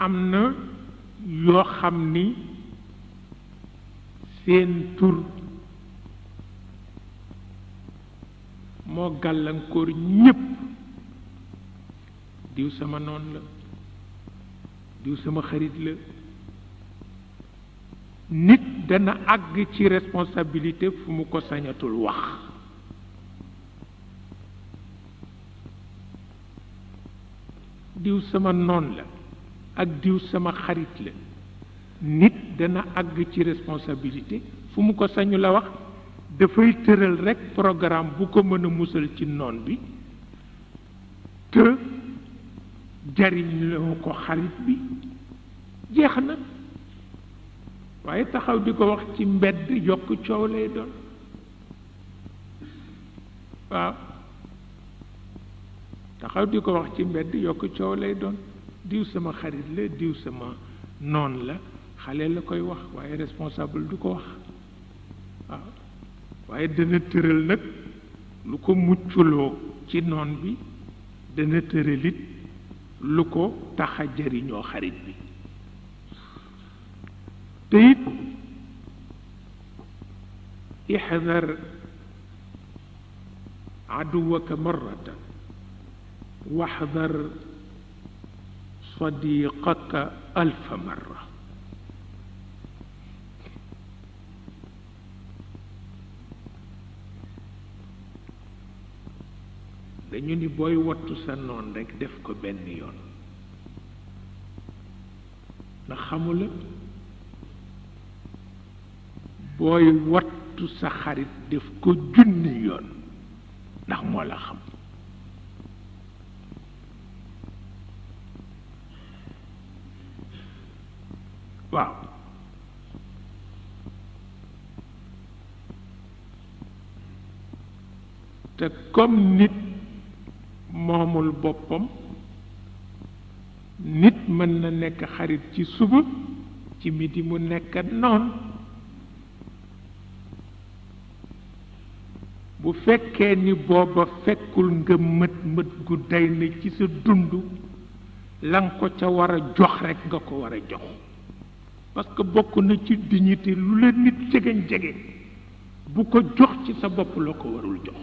am na yoo xam ni seen tur moo gàllankoor ñépp. diw sama noon la, diw sama xarit la. nit dana àgg ci responsabilité fu mu ko sañatul wax. diw sama noon la ak diw sama xarit la. nit dana àgg ci responsabilité fu mu ko sañu la wax. dafay tëral rekk programme bu ko mën a musal ci noon bi te jariñ loo ko xarit bi jeex na. waaye taxaw di ko wax ci mbedd yokk coow lay doon. waaw taxaw di ko wax ci mbedd yokk coow lay doon. diw sama xarit la, diw sama noon la, xale la koy wax waaye responsable du ko wax. waaw waaye dana tëral nag lu ko mucculoo ci noon bi, dana tëralit lu ko tax a jëriñoo xarit bi. te it ixdar aduwaka marratan waxdar sadiqaka alfa marra. dañu ni booy wattu sa noon rekk def ko benn yoon ndax xamula. booy wattu sa xarit def ko junni yoon ndax moo la xam. waaw te comme nit moomul boppam, nit mën na nekk xarit ci suba, ci midi mu nekk noon. bu fekkee ni booba fekkul nga mët gu day na ci sa dund, la nga ko ca war a jox rekk nga ko war a jox. parce que bokk na ci dignité lu la nit jegeñ jege bu ko jox ci sa bopp la ko warul jox.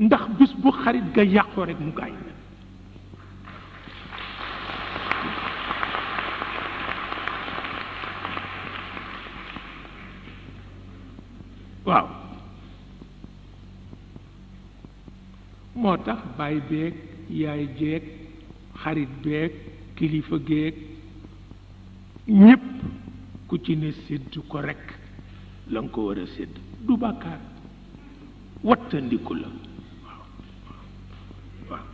ndax bis bu xarit ga yàqoo rekk mu gaañ na. waaw moo tax baay beeg yaay jeeg xarit beeg kilifa geeg ñépp ku ci ne sédd ko rekk la nga ko war a sédd du bàkkaar, wattandiku la. waaw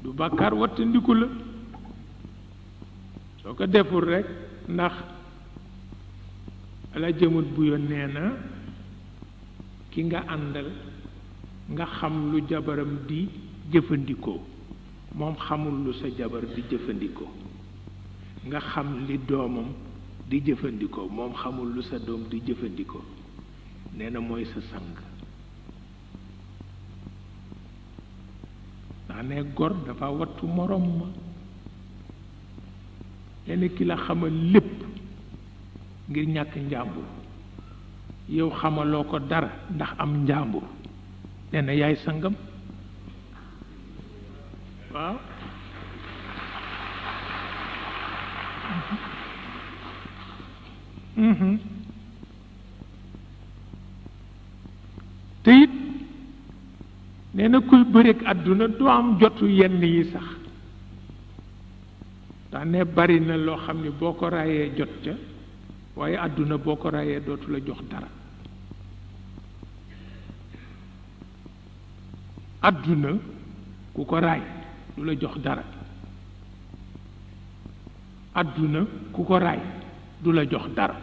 du bàkkaar, wattandiku la. soo ko deful rekk ndax ala jëmut bu yoon nee na ki nga àndal nga xam lu jabaram di jëfandikoo moom xamul lu sa jabar di jëfandikoo. nga xam li doomam di jëfandikoo moom xamul lu sa doom di jëfandikoo. nee na mooy sa sang. ndax ne gor dafa wattu morom ma. nee ki la xamal lépp ngir ñàkk njàmbur, yow xamaloo ko dara ndax am njàmbur, nee na yaay sangam. waaw te it nee na kuy bëreek àdduna du am jotu yenn yi sax. ndax ne bari na loo xam ni boo ko raayee jot ca, waaye àdduna boo ko raayee dootu la jox dara. àdduna ku ko raay du la jox dara. àdduna ku ko raay du la jox dara.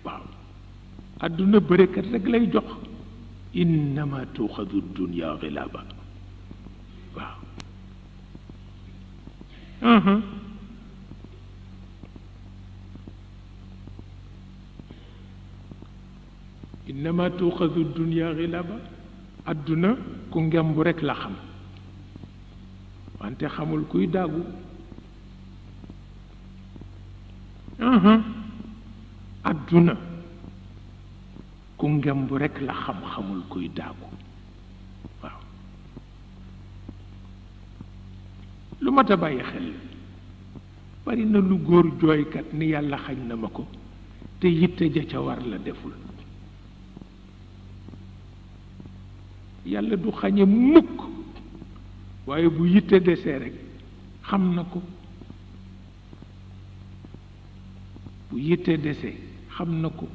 waaw àdduna bërekat rek lay jox. innama tuuxadu dunya xilaaba. waaw innama tuuxadu dunya xilaaba. àdduna ku ngemb rekk la xam. wante xamul kuy daagu. adduna ku ngemb rekk la xamul kuy daagu. waaw lu mat a bàyyi xel bari na lu góor jooykat ni yàlla xañ na ma ko te yitte ja ca war la deful. yàlla du xañe mukk waaye bu yitte desee rekk xam na ko. bu yitte desee xam na ko.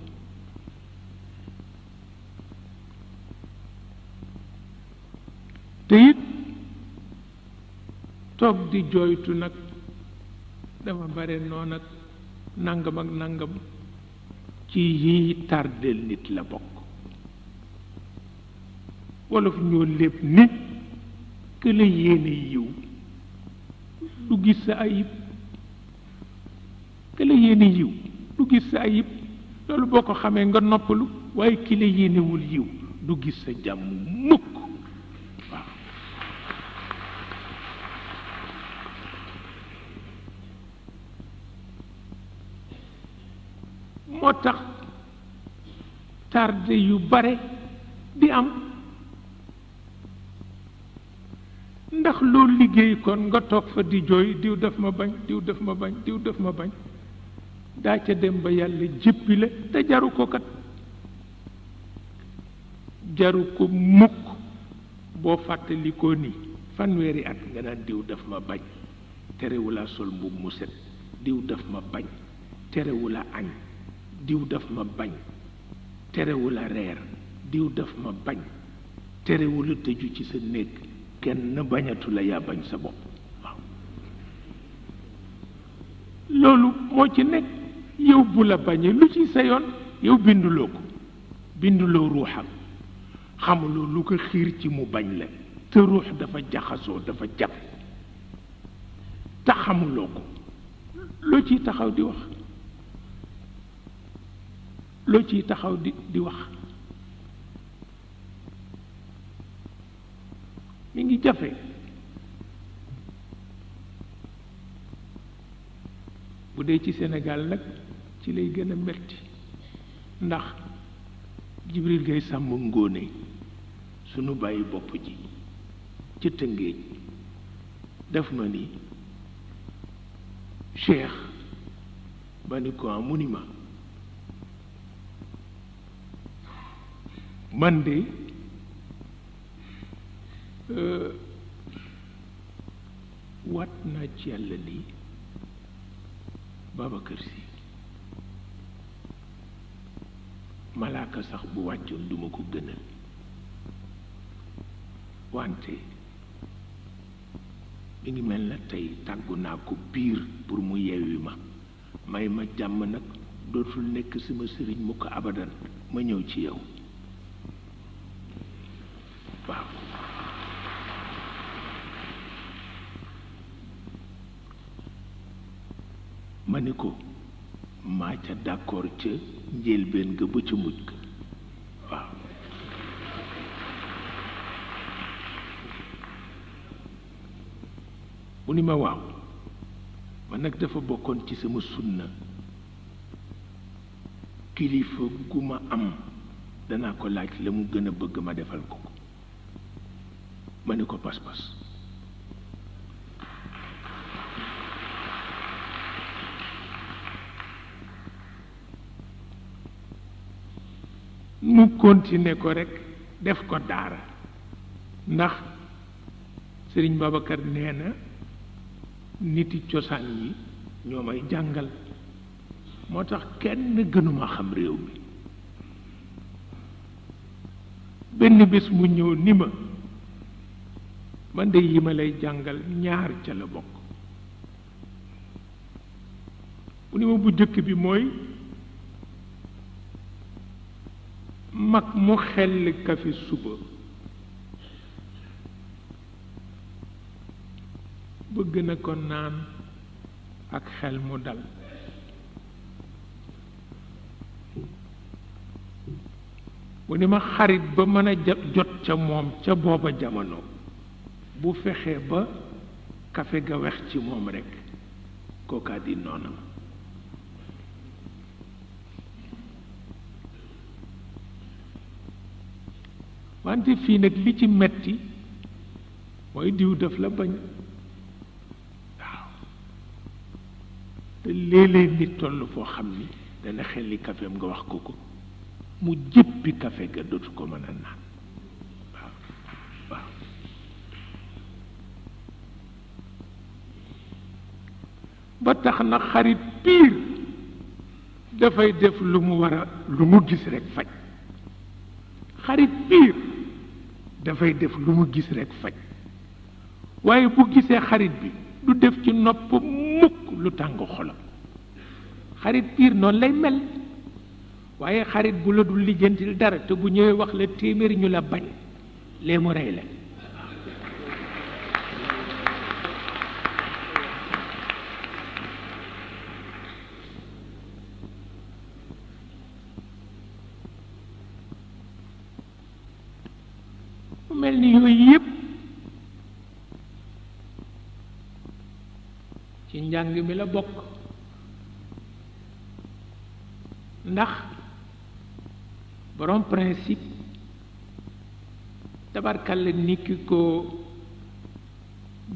te it toog di jooytu nag dama bare noon ak nangam ak nangam ci yi tardel nit la bokk. wolof ñoo lépp nit que la yéene yiw du gis sa ayib. que la yéene yiw du gis sa ayib loolu boo ko xamee nga noppalu. waaye ki la yéenewul yiw du gis sa jàmm mukk. waaw moo tax tardé yu bare di am. ndax loolu liggéey kon nga toog fa di jooy diw daf ma bañ diw daf ma bañ diw daf ma bañ daa ca dem ba yàlla jéppi la te jaru ko kat. jaru ko mukk boo fàttalikoo ni fanweeri at nga naan diw daf ma bañ terewula sol mbubb mu set. diw daf ma bañ terewula añ. diw daf ma bañ terewula reer. diw daf ma bañ terewula tëju ci sa néeg. kenn bañatu la yaa bañ sa bopp. waaw loolu moo ci nekk. yow bu la bañee lu ci sa yoon. yow binduloo ko binduloo ruuxam xamuloo lu ko xiir ci mu bañ la te ruux dafa jaxasoo dafa jàpp te xamuloo ko loo ciy taxaw di wax. loo ciy taxaw di wax. mi ngi jafe. bu dee ci Sénégal nag ci lay gën a metti ndax Jibril Gay Sàmb Ngóone sunu bàyyi bopp ji ci Tëngéej def ma ni Cheikh ba ni ko mu ni ma man de wat naa ci yàlla ni Babacar Si malaaka sax bu wàccoon duma ko gënal wante mi ngi mel na tey tàggu naa ko biir pour mu yeewi ma may ma jàmm nag dootul nekk sama sëriñ mu ko abadan ma ñëw ci yow. waaw ma ni ko maa ca d'accord ca njëlbéen nga ba ca mujj ga. waaw mu ni ma waaw man nag dafa bokkoon ci sama sunna kilifa gu ma am danaa ko laaj la mu gën a bëgg ma defal ko ko. ma ni ko pas-pas. mu continuer ko rekk def ko daara ndax Sëriñ Babacar nee na niti cosaan yi ñoo may jàngal moo tax kenn gënuma xam réew mi. benn bés mu ñëw ni ma man de yi ma lay jàngal ñaar ca la bokk. mu ni ma bu jëkk bi mooy mag mu xel kafe suba bëgg na ko naan ak xel mu dal. mu ni ma xarit ba mën a jot ca moom ca booba jamono bu fexee ba kafe ga wex ci moom rekk kookaa di noonam wante fii nag li ci metti mooy diw daf la bañ waaw te léeg-léeg nit toll foo xam ni dana xelli kafeem nga wax ko mu jëppi kafe ga dootu ko mën a naan waaw waaw ba tax na xarit piir dafay def lu mu gis rekk faj xarit piir dafay def lu mu gis rekk faj waaye bu gisee xarit bi du def ci nopp mukk lu tàng xolam xarit piir noonu lay mel waaye xarit bu la dul lijjantil dara te bu ñëwee wax la téeméer ñu la bañ lee mu rey la mu mel ni yooyu yépp ci njàng mi la bokk ndax borom principe tabarkalla ni ki ko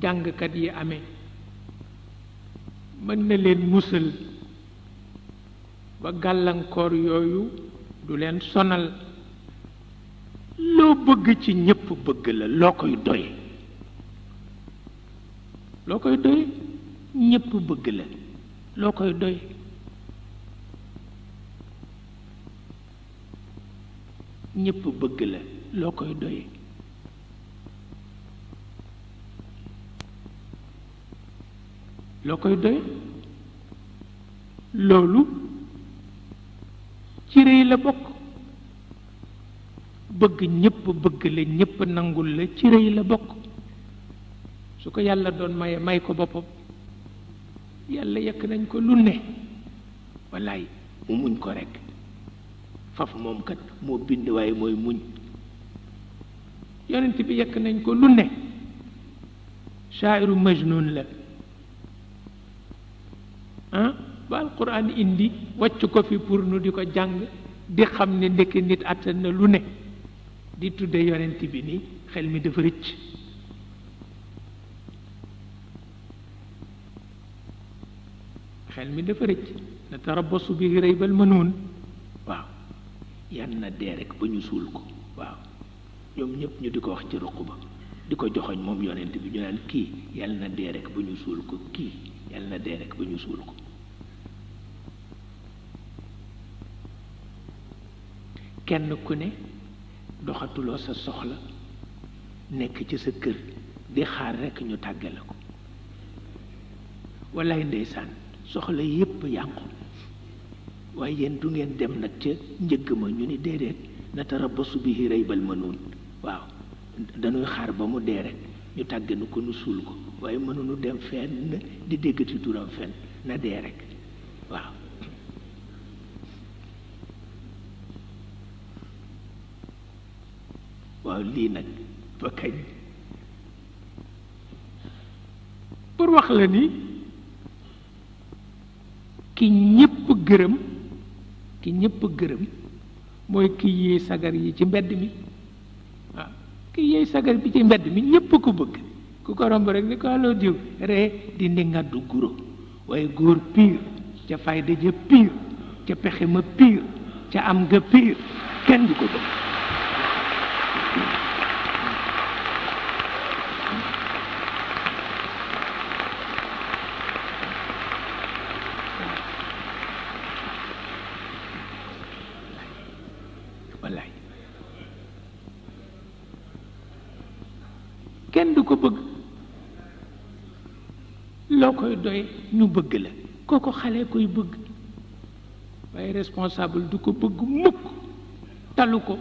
jàngkat yi amee mën na leen musal ba gàllankoor yooyu du leen sonal loo bëgg ci ñépp bëgg la loo koy doye ñépp bëgg la loo koy doye ñépp bëgg la loo koy doye loolu ci rëy la bokk bëgg ñépp bëgg la ñépp nangul la ci rëy la bokk su ko yàlla doon maye may ko boppam yàlla yekk nañ ko lu ne wallaay mu muñ ko rekk faf moom kat moo bind waaye mooy muñ yonent bi yekk nañ ko lu ne shaa'iru majnun la ba alquran indi wàcc ko fi pour nu di ko jàng di xam ne ndekk nit attan na lu ne di tudde yonent bi ni xel mi dafa rëcc natarabbasu bihi raybal manuun waaw yan na dee rek ba ñu suul ko waaw ñoom ñëpp ñu di ko wax ci ruq ba di ko joxoñ moom yonent bi ñu naan kii yal na dee rek ba ñu suul ko kii yal na dee rek ba ñu suul ko kenn ku ne doxatuloo sa soxla nekk ci sa kër di xaar rekk ñu tàggale ko wallaay ndeysaan soxla yépp yàqu waaye yéen du ngeen dem nag ca njëgg ma ñu ni déedéet natarabbasu bihi raybal manuun waaw dañuy xaar ba mu dee rek ñu tàgganu ko nu suul ko waaye mënuñu dem fenn di déggati turam fenn na dee rek waaw waaw lii nag ba kañ pour wax la ni ki ñépp gërëm mooy ki yéey sagar yi ci mbedd mi waaw ki yéey sagar bi ci mbedd mi ñépp ko bëgg ku ko romb rek ni ko aloo diw ree di ndi ngaddu guro waaye góor piir ca fayda ja piir ca pexe ma piir ca am nga piir kenn du ko bëgg wallaay kenn du ko bëgg loo koy doy ñu bëgg la kooko xale koy bëgg waaye responsable du ko bëgg mukk talu ko